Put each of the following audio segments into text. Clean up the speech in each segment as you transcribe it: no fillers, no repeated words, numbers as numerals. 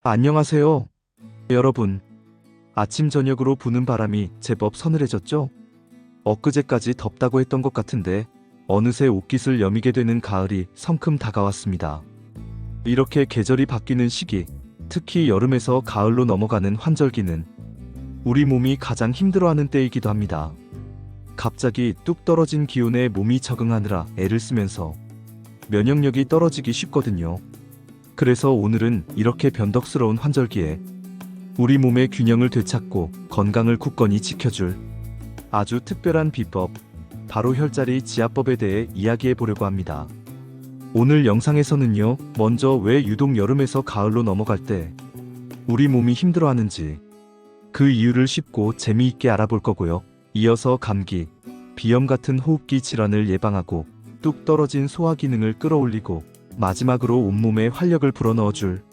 안녕하세요, 여러분. 아침 저녁으로 부는 바람이 제법 서늘해졌죠? 엊그제까지 덥다고 했던 것 같은데 어느새 옷깃을 여미게 되는 가을이 성큼 다가왔습니다. 이렇게 계절이 바뀌는 시기, 특히 여름에서 가을로 넘어가는 환절기는 우리 몸이 가장 힘들어하는 때이기도 합니다. 갑자기 뚝 떨어진 기온에 몸이 적응하느라 애를 쓰면서 면역력이 떨어지기 쉽거든요. 그래서 오늘은 이렇게 변덕스러운 환절기에 우리 몸의 균형을 되찾고 건강을 굳건히 지켜줄 아주 특별한 비법, 바로 혈자리 지압법에 대해 이야기해 보려고 합니다. 오늘 영상에서는요, 먼저 왜 유독 여름에서 가을로 넘어갈 때 우리 몸이 힘들어하는지 그 이유를 쉽고 재미있게 알아볼 거고요. 이어서 감기, 비염 같은 호흡기 질환을 예방하고 뚝 떨어진 소화 기능을 끌어올리고 마지막으로 온몸에 활력을 불어넣어줄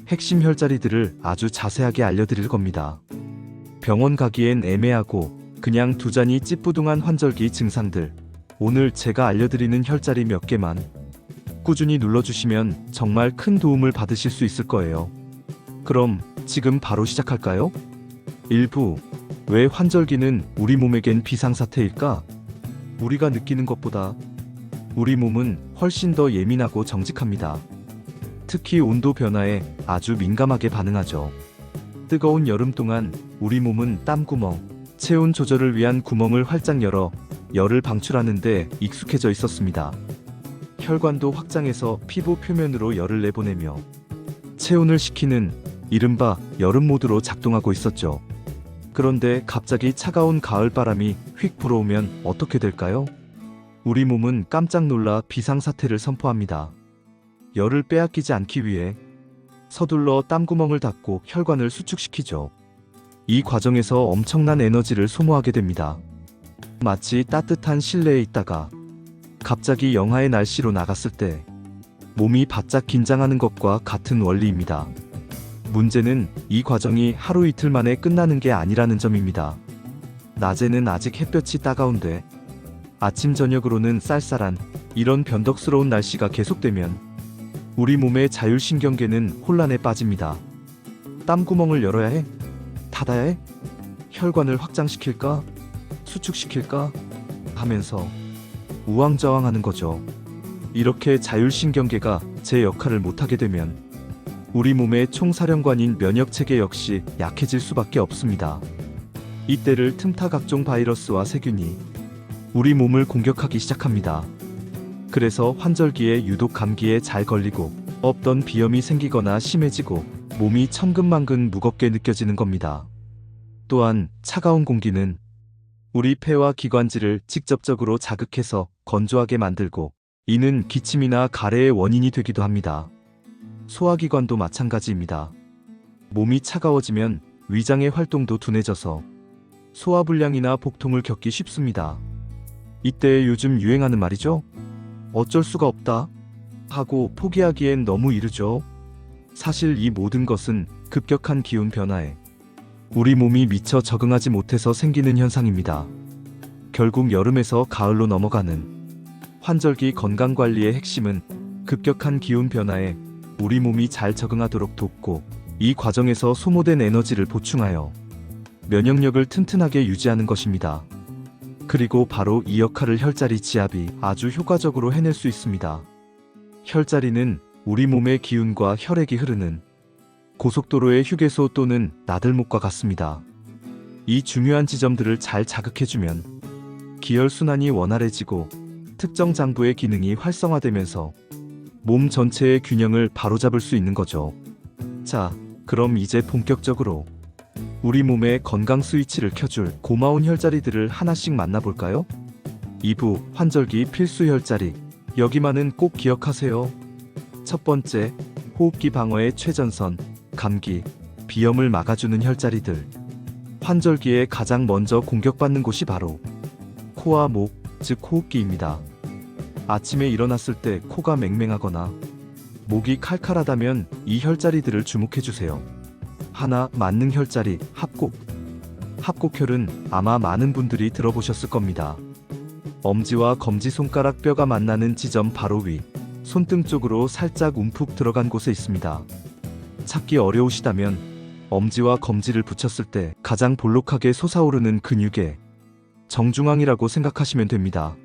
핵심 혈자리들을 아주 자세하게 알려드릴 겁니다. 병원 가기엔 애매하고 그냥 두 잔이 찌뿌둥한 환절기 증상들, 오늘 제가 알려드리는 혈자리 몇 개만 꾸준히 눌러주시면 정말 큰 도움을 받으실 수 있을 거예요. 그럼 지금 바로 시작할까요? 1부, 왜 환절기는 우리 몸에겐 비상사태일까? 우리가 느끼는 것보다 우리 몸은 훨씬 더 예민하고 정직합니다. 특히 온도 변화에 아주 민감하게 반응하죠. 뜨거운 여름 동안 우리 몸은 땀구멍, 체온 조절을 위한 구멍을 활짝 열어 열을 방출하는 데 익숙해져 있었습니다. 혈관도 확장해서 피부 표면으로 열을 내보내며 체온을 식히는 이른바 여름 모드로 작동하고 있었죠. 그런데 갑자기 차가운 가을바람이 휙 불어오면 어떻게 될까요? 우리 몸은 깜짝 놀라 비상사태를 선포합니다. 열을 빼앗기지 않기 위해 서둘러 땀구멍을 닫고 혈관을 수축시키죠. 이 과정에서 엄청난 에너지를 소모하게 됩니다. 마치 따뜻한 실내에 있다가 갑자기 영하의 날씨로 나갔을 때 몸이 바짝 긴장하는 것과 같은 원리입니다. 문제는 이 과정이 하루 이틀 만에 끝나는 게 아니라는 점입니다. 낮에는 아직 햇볕이 따가운데 아침 저녁으로는 쌀쌀한 이런 변덕스러운 날씨가 계속되면 우리 몸의 자율신경계는 혼란에 빠집니다. 땀구멍을 열어야 해? 닫아야 해? 혈관을 확장시킬까? 수축시킬까? 하면서 우왕좌왕하는 거죠. 이렇게 자율신경계가 제 역할을 못하게 되면 우리 몸의 총사령관인 면역체계 역시 약해질 수밖에 없습니다. 이때를 틈타 각종 바이러스와 세균이 우리 몸을 공격하기 시작합니다. 그래서 환절기에 유독 감기에 잘 걸리고 없던 비염이 생기거나 심해지고 몸이 천근만근 무겁게 느껴지는 겁니다. 또한 차가운 공기는 우리 폐와 기관지를 직접적으로 자극해서 건조하게 만들고 이는 기침이나 가래의 원인이 되기도 합니다. 소화기관도 마찬가지입니다. 몸이 차가워지면 위장의 활동도 둔해져서 소화불량이나 복통을 겪기 쉽습니다. 이때 요즘 유행하는 말이죠. 어쩔 수가 없다 하고 포기하기엔 너무 이르죠. 사실 이 모든 것은 급격한 기온 변화에 우리 몸이 미처 적응하지 못해서 생기는 현상입니다. 결국 여름에서 가을로 넘어가는 환절기 건강관리의 핵심은 급격한 기온 변화에 우리 몸이 잘 적응하도록 돕고 이 과정에서 소모된 에너지를 보충하여 면역력을 튼튼하게 유지하는 것입니다. 그리고 바로 이 역할을 혈자리 지압이 아주 효과적으로 해낼 수 있습니다. 혈자리는 우리 몸의 기운과 혈액이 흐르는 고속도로의 휴게소 또는 나들목과 같습니다. 이 중요한 지점들을 잘 자극해주면 기혈순환이 원활해지고 특정 장부의 기능이 활성화되면서 몸 전체의 균형을 바로잡을 수 있는 거죠. 자, 그럼 이제 본격적으로 우리 몸의 건강 스위치를 켜줄 고마운 혈자리들을 하나씩 만나볼까요? 2부 환절기 필수 혈자리, 여기만은 꼭 기억하세요. 첫 번째, 호흡기 방어의 최전선, 감기, 비염을 막아주는 혈자리들. 환절기에 가장 먼저 공격받는 곳이 바로 코와 목, 즉 호흡기입니다. 아침에 일어났을 때 코가 맹맹하거나 목이 칼칼하다면 이 혈자리들을 주목해주세요. 하나, 만능 혈자리, 합곡. 합곡혈은 아마 많은 분들이 들어보셨을 겁니다. 엄지와 검지손가락 뼈가 만나는 지점 바로 위, 손등 쪽으로 살짝 움푹 들어간 곳에 있습니다. 찾기 어려우시다면 엄지와 검지를 붙였을 때 가장 볼록하게 솟아오르는 근육의 정중앙이라고 생각하시면 됩니다.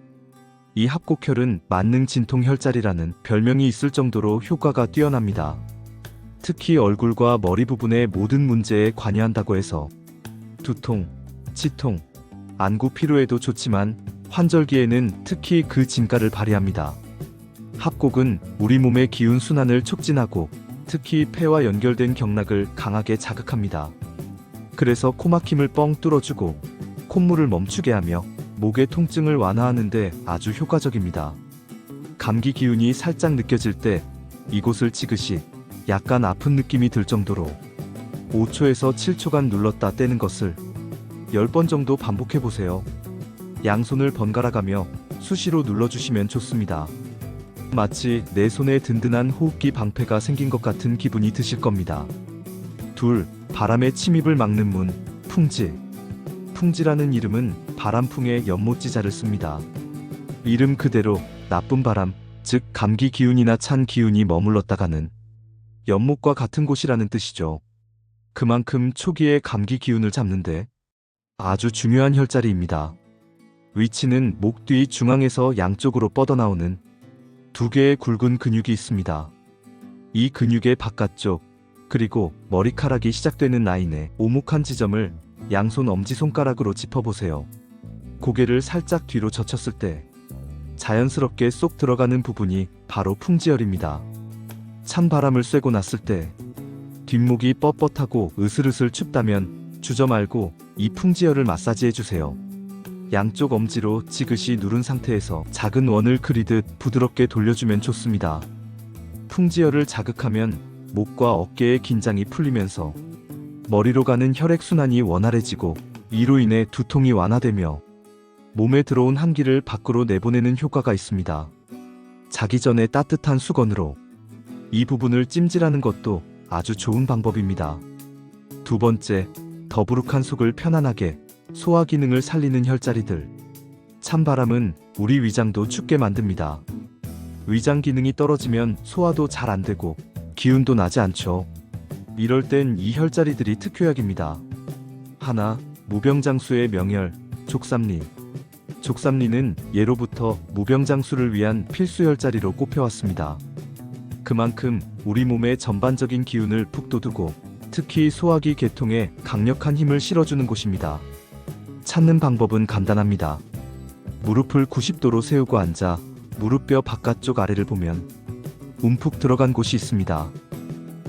이 합곡혈은 만능 진통 혈자리라는 별명이 있을 정도로 효과가 뛰어납니다. 특히 얼굴과 머리 부분의 모든 문제에 관여한다고 해서 두통, 치통, 안구 피로에도 좋지만 환절기에는 특히 그 진가를 발휘합니다. 합곡은 우리 몸의 기운 순환을 촉진하고 특히 폐와 연결된 경락을 강하게 자극합니다. 그래서 코막힘을 뻥 뚫어주고 콧물을 멈추게 하며 목의 통증을 완화하는 데 아주 효과적입니다. 감기 기운이 살짝 느껴질 때 이곳을 치듯이 약간 아픈 느낌이 들 정도로 5초에서 7초간 눌렀다 떼는 것을 10번 정도 반복해 보세요. 양손을 번갈아 가며 수시로 눌러주시면 좋습니다. 마치 내 손에 든든한 호흡기 방패가 생긴 것 같은 기분이 드실 겁니다. 둘, 바람의 침입을 막는 문, 풍지. 풍지라는 이름은 바람풍의 연못지자를 씁니다. 이름 그대로 나쁜 바람, 즉 감기 기운이나 찬 기운이 머물렀다가는 연못과 같은 곳이라는 뜻이죠. 그만큼 초기에 감기 기운을 잡는데 아주 중요한 혈자리입니다. 위치는 목 뒤 중앙에서 양쪽으로 뻗어나오는 두 개의 굵은 근육이 있습니다. 이 근육의 바깥쪽, 그리고 머리카락이 시작되는 라인의 오목한 지점을 양손 엄지손가락으로 짚어보세요. 고개를 살짝 뒤로 젖혔을 때 자연스럽게 쏙 들어가는 부분이 바로 풍지혈입니다. 찬 바람을 쐬고 났을 때 뒷목이 뻣뻣하고 으슬으슬 춥다면 주저 말고 이 풍지혈을 마사지해주세요. 양쪽 엄지로 지그시 누른 상태에서 작은 원을 그리듯 부드럽게 돌려주면 좋습니다. 풍지혈을 자극하면 목과 어깨의 긴장이 풀리면서 머리로 가는 혈액순환이 원활해지고 이로 인해 두통이 완화되며 몸에 들어온 한기를 밖으로 내보내는 효과가 있습니다. 자기 전에 따뜻한 수건으로 이 부분을 찜질하는 것도 아주 좋은 방법입니다. 두 번째, 더부룩한 속을 편안하게 소화 기능을 살리는 혈자리들. 찬바람은 우리 위장도 춥게 만듭니다. 위장 기능이 떨어지면 소화도 잘 안 되고 기운도 나지 않죠. 이럴 땐 이 혈자리들이 특효약입니다. 하나, 무병장수의 명혈, 족삼리. 족삼리는 예로부터 무병장수를 위한 필수 혈자리로 꼽혀왔습니다. 그만큼 우리 몸의 전반적인 기운을 푹 돋우고 특히 소화기 계통에 강력한 힘을 실어주는 곳입니다. 찾는 방법은 간단합니다. 무릎을 90도로 세우고 앉아 무릎뼈 바깥쪽 아래를 보면 움푹 들어간 곳이 있습니다.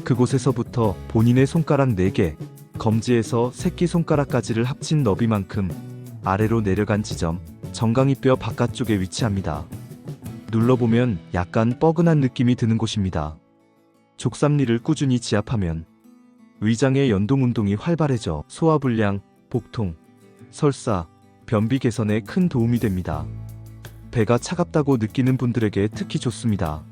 그곳에서부터 본인의 손가락 4개, 검지에서 새끼손가락까지를 합친 너비만큼 아래로 내려간 지점, 정강이뼈 바깥쪽에 위치합니다. 눌러보면 약간 뻐근한 느낌이 드는 곳입니다. 족삼리를 꾸준히 지압하면 위장의 연동운동이 활발해져 소화불량, 복통, 설사, 변비 개선에 큰 도움이 됩니다. 배가 차갑다고 느끼는 분들에게 특히 좋습니다.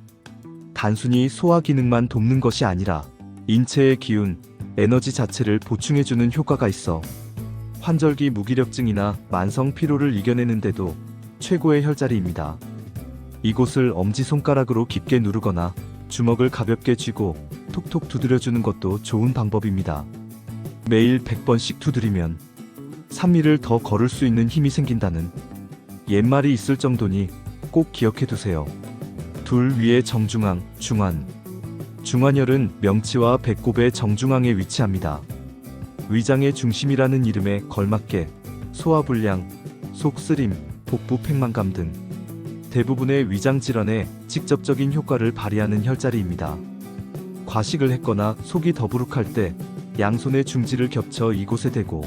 단순히 소화 기능만 돕는 것이 아니라 인체의 기운, 에너지 자체를 보충해주는 효과가 있어 환절기 무기력증이나 만성 피로를 이겨내는데도 최고의 혈자리입니다. 이곳을 엄지손가락으로 깊게 누르거나 주먹을 가볍게 쥐고 톡톡 두드려주는 것도 좋은 방법입니다. 매일 100번씩 두드리면 3일을 더 걸을 수 있는 힘이 생긴다는 옛말이 있을 정도니 꼭 기억해두세요. 둘, 위의 정중앙, 중환. 중환혈은 명치와 배꼽의 정중앙에 위치합니다. 위장의 중심이라는 이름에 걸맞게 소화불량, 속쓰림, 복부 팽만감 등 대부분의 위장 질환에 직접적인 효과를 발휘하는 혈자리입니다. 과식을 했거나 속이 더부룩할 때 양손의 중지를 겹쳐 이곳에 대고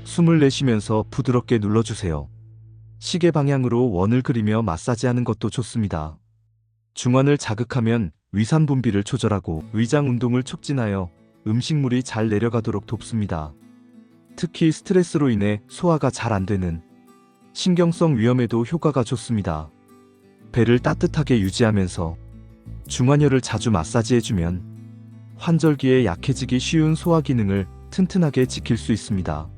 숨을 내쉬면서 부드럽게 눌러주세요. 시계 방향으로 원을 그리며 마사지하는 것도 좋습니다. 중환을 자극하면 위산 분비를 조절하고 위장 운동을 촉진하여 음식물이 잘 내려가도록 돕습니다. 특히 스트레스로 인해 소화가 잘 안 되는 신경성 위염에도 효과가 좋습니다. 배를 따뜻하게 유지하면서 중환혈을 자주 마사지해주면 환절기에 약해지기 쉬운 소화 기능을 튼튼하게 지킬 수 있습니다.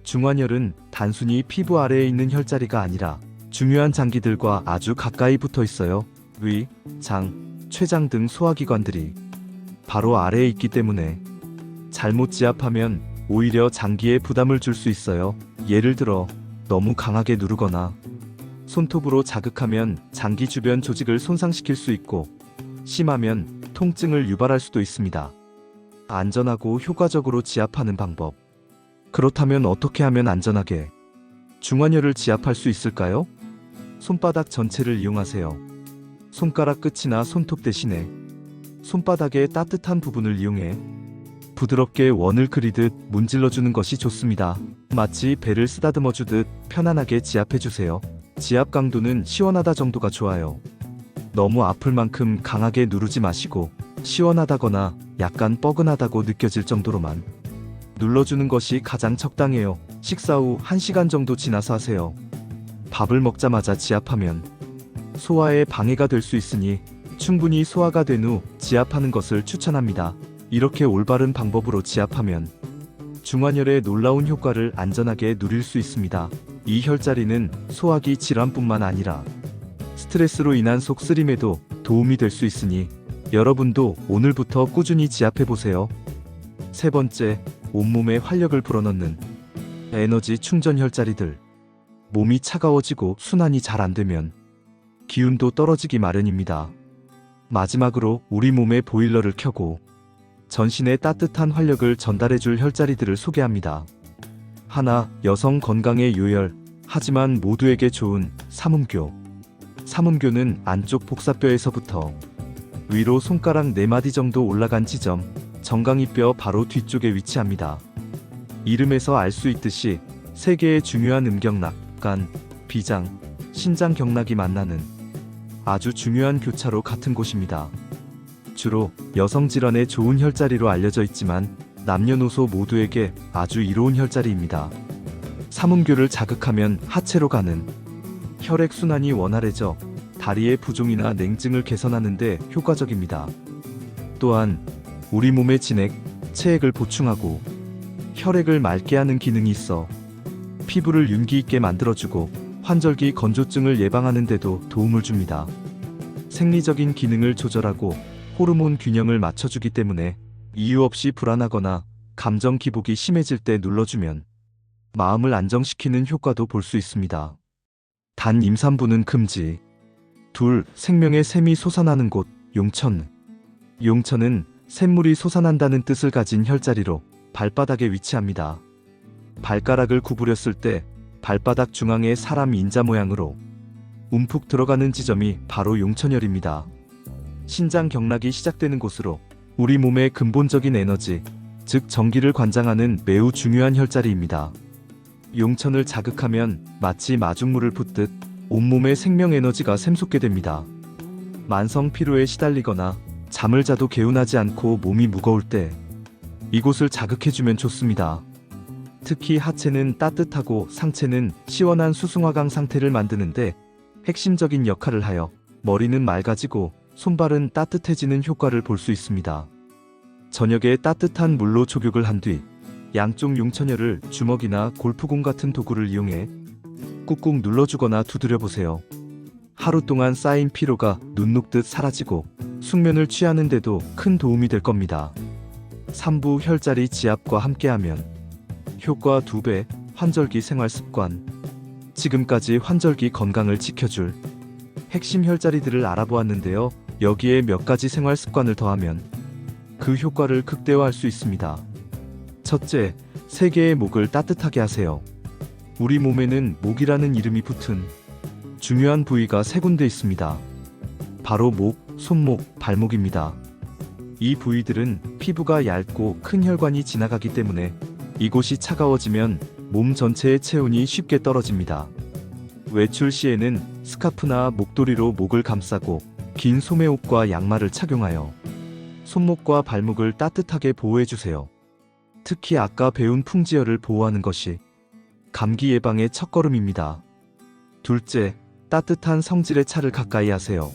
중환혈은 단순히 피부 아래에 있는 혈자리가 아니라 중요한 장기들과 아주 가까이 붙어 있어요. 위, 장, 췌장 등 소화기관들이 바로 아래에 있기 때문에 잘못 지압하면 오히려 장기에 부담을 줄 수 있어요. 예를 들어 너무 강하게 누르거나 손톱으로 자극하면 장기 주변 조직을 손상시킬 수 있고 심하면 통증을 유발할 수도 있습니다. 안전하고 효과적으로 지압하는 방법. 그렇다면 어떻게 하면 안전하게 중환혈을 지압할 수 있을까요? 손바닥 전체를 이용하세요. 손가락 끝이나 손톱 대신에 손바닥의 따뜻한 부분을 이용해 부드럽게 원을 그리듯 문질러주는 것이 좋습니다. 마치 배를 쓰다듬어주듯 편안하게 지압해주세요. 지압 강도는 시원하다 정도가 좋아요. 너무 아플 만큼 강하게 누르지 마시고 시원하다거나 약간 뻐근하다고 느껴질 정도로만 눌러주는 것이 가장 적당해요. 식사 후 1시간 정도 지나서 하세요. 밥을 먹자마자 지압하면 소화에 방해가 될 수 있으니 충분히 소화가 된 후 지압하는 것을 추천합니다. 이렇게 올바른 방법으로 지압하면 중환혈의 놀라운 효과를 안전하게 누릴 수 있습니다. 이 혈자리는 소화기 질환뿐만 아니라 스트레스로 인한 속쓰림에도 도움이 될 수 있으니 여러분도 오늘부터 꾸준히 지압해보세요. 세 번째, 온몸에 활력을 불어넣는 에너지 충전 혈자리들. 몸이 차가워지고 순환이 잘 안되면 기운도 떨어지기 마련입니다. 마지막으로 우리 몸의 보일러를 켜고 전신에 따뜻한 활력을 전달해줄 혈자리들을 소개합니다. 하나, 여성 건강에 요열, 하지만 모두에게 좋은 삼음교. 삼음교는 안쪽 복사뼈에서부터 위로 손가락 4마디 정도 올라간 지점, 정강이뼈 바로 뒤쪽에 위치합니다. 이름에서 알 수 있듯이 세 개의 중요한 음경락, 간, 비장, 신장 경락이 만나는 아주 중요한 교차로 같은 곳입니다. 주로 여성 질환에 좋은 혈자리로 알려져 있지만 남녀노소 모두에게 아주 이로운 혈자리입니다. 삼음교를 자극하면 하체로 가는 혈액순환이 원활해져 다리의 부종이나 냉증을 개선하는 데 효과적입니다. 또한 우리 몸의 진액, 체액을 보충하고 혈액을 맑게 하는 기능이 있어 피부를 윤기 있게 만들어주고 환절기 건조증을 예방하는 데도 도움을 줍니다. 생리적인 기능을 조절하고 호르몬 균형을 맞춰주기 때문에 이유 없이 불안하거나 감정 기복이 심해질 때 눌러주면 마음을 안정시키는 효과도 볼 수 있습니다. 단 임산부는 금지. 둘, 생명의 샘이 솟아나는 곳, 용천. 용천은 샘물이 솟아난다는 뜻을 가진 혈자리로 발바닥에 위치합니다. 발가락을 구부렸을 때 발바닥 중앙에 사람 인자 모양으로 움푹 들어가는 지점이 바로 용천혈입니다. 신장 경락이 시작되는 곳으로 우리 몸의 근본적인 에너지, 즉 전기를 관장하는 매우 중요한 혈자리입니다. 용천을 자극하면 마치 마중물을 붓듯 온몸의 생명 에너지가 샘솟게 됩니다. 만성 피로에 시달리거나 잠을 자도 개운하지 않고 몸이 무거울 때 이곳을 자극해주면 좋습니다. 특히 하체는 따뜻하고 상체는 시원한 수승화강 상태를 만드는데 핵심적인 역할을 하여 머리는 맑아지고 손발은 따뜻해지는 효과를 볼 수 있습니다. 저녁에 따뜻한 물로 족욕을 한 뒤 양쪽 용천혈을 주먹이나 골프공 같은 도구를 이용해 꾹꾹 눌러주거나 두드려보세요. 하루 동안 쌓인 피로가 눈 녹듯 사라지고 숙면을 취하는 데도 큰 도움이 될 겁니다. 3부 혈자리 지압과 함께하면 효과 2배, 환절기 생활습관. 지금까지 환절기 건강을 지켜줄 핵심 혈자리들을 알아보았는데요. 여기에 몇 가지 생활습관을 더하면 그 효과를 극대화할 수 있습니다. 첫째, 세 개의 목을 따뜻하게 하세요. 우리 몸에는 목이라는 이름이 붙은 중요한 부위가 세 군데 있습니다. 바로 목, 손목, 발목입니다. 이 부위들은 피부가 얇고 큰 혈관이 지나가기 때문에 이곳이 차가워지면 몸 전체의 체온이 쉽게 떨어집니다. 외출 시에는 스카프나 목도리로 목을 감싸고 긴 소매옷과 양말을 착용하여 손목과 발목을 따뜻하게 보호해주세요. 특히 아까 배운 풍지혈을 보호하는 것이 감기 예방의 첫걸음입니다. 둘째, 따뜻한 성질의 차를 가까이 하세요.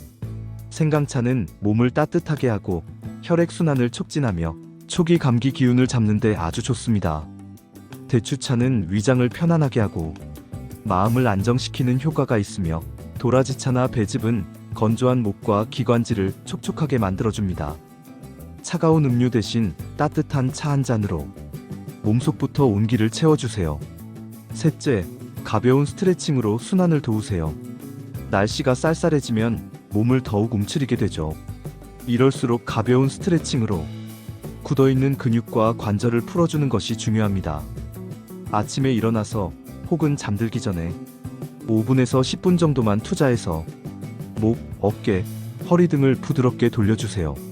생강차는 몸을 따뜻하게 하고 혈액순환을 촉진하며 초기 감기 기운을 잡는 데 아주 좋습니다. 대추차는 위장을 편안하게 하고 마음을 안정시키는 효과가 있으며 도라지차나 배즙은 건조한 목과 기관지를 촉촉하게 만들어줍니다. 차가운 음료 대신 따뜻한 차 한 잔으로 몸속부터 온기를 채워주세요. 셋째, 가벼운 스트레칭으로 순환을 도우세요. 날씨가 쌀쌀해지면 몸을 더욱 움츠리게 되죠. 이럴수록 가벼운 스트레칭으로 굳어있는 근육과 관절을 풀어주는 것이 중요합니다. 아침에 일어나서 혹은 잠들기 전에 5분에서 10분 정도만 투자해서 목, 어깨, 허리 등을 부드럽게 돌려주세요.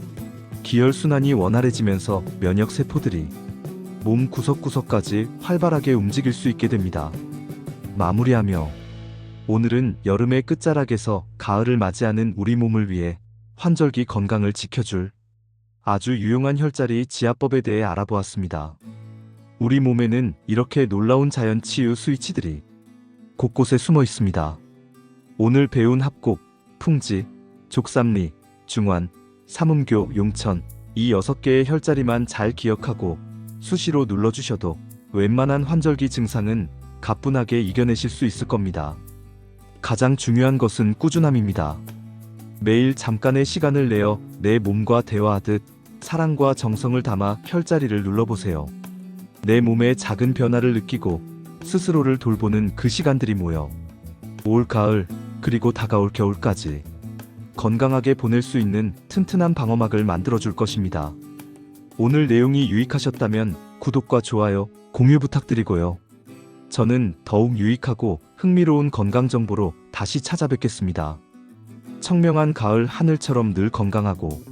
기혈순환이 원활해지면서 면역 세포들이 몸 구석구석까지 활발하게 움직일 수 있게 됩니다. 마무리하며 오늘은 여름의 끝자락에서 가을을 맞이하는 우리 몸을 위해 환절기 건강을 지켜줄 아주 유용한 혈자리 지압법에 대해 알아보았습니다. 우리 몸에는 이렇게 놀라운 자연 치유 스위치들이 곳곳에 숨어 있습니다. 오늘 배운 합곡, 풍지, 족삼리, 중환, 삼음교, 용천 이 6개의 혈자리만 잘 기억하고 수시로 눌러주셔도 웬만한 환절기 증상은 가뿐하게 이겨내실 수 있을 겁니다. 가장 중요한 것은 꾸준함입니다. 매일 잠깐의 시간을 내어 내 몸과 대화하듯 사랑과 정성을 담아 혈자리를 눌러보세요. 내 몸의 작은 변화를 느끼고 스스로를 돌보는 그 시간들이 모여 올 가을 그리고 다가올 겨울까지 건강하게 보낼 수 있는 튼튼한 방어막을 만들어줄 것입니다. 오늘 내용이 유익하셨다면 구독과 좋아요, 공유 부탁드리고요. 저는 더욱 유익하고 흥미로운 건강 정보로 다시 찾아뵙겠습니다. 청명한 가을 하늘처럼 늘 건강하고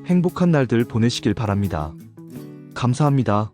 행복한 날들 보내시길 바랍니다. 감사합니다.